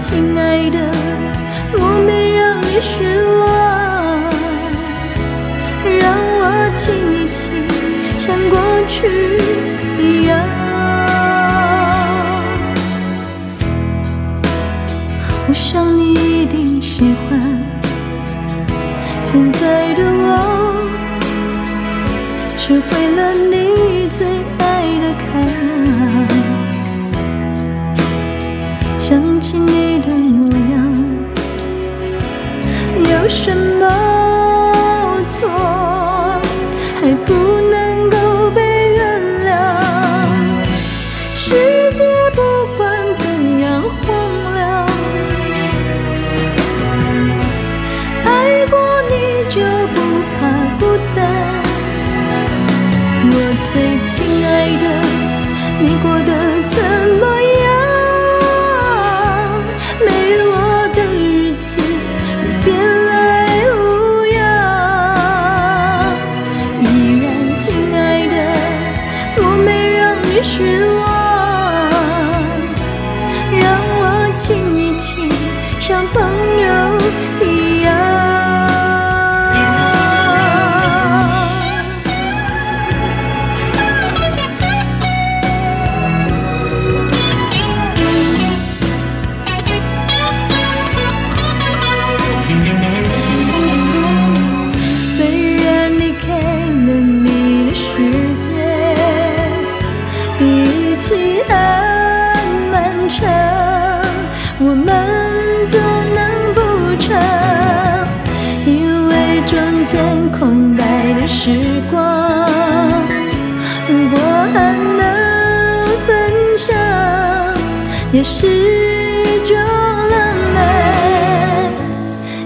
亲爱的，我没让你失望，让我亲一亲，像过去一样。我想你一定喜欢现在的我，学会了你最爱的开朗，想起你的模样，有什么错还不能够被原谅？世界不管怎样荒凉，爱过你就不怕孤单。我最亲爱的，你过得怎么样？没有我的日子，你变来无恙。依然亲爱的，我没让你失望，让我亲一亲，像朋友一样。虽然离开了你的世界，比起很漫长，我们总能补偿，因为中间空白的时光，如果还能分享，也是一种浪漫。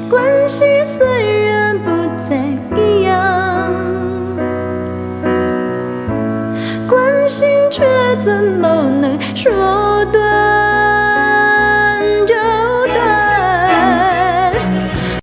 关系虽然不再一样，关心却怎么能说断？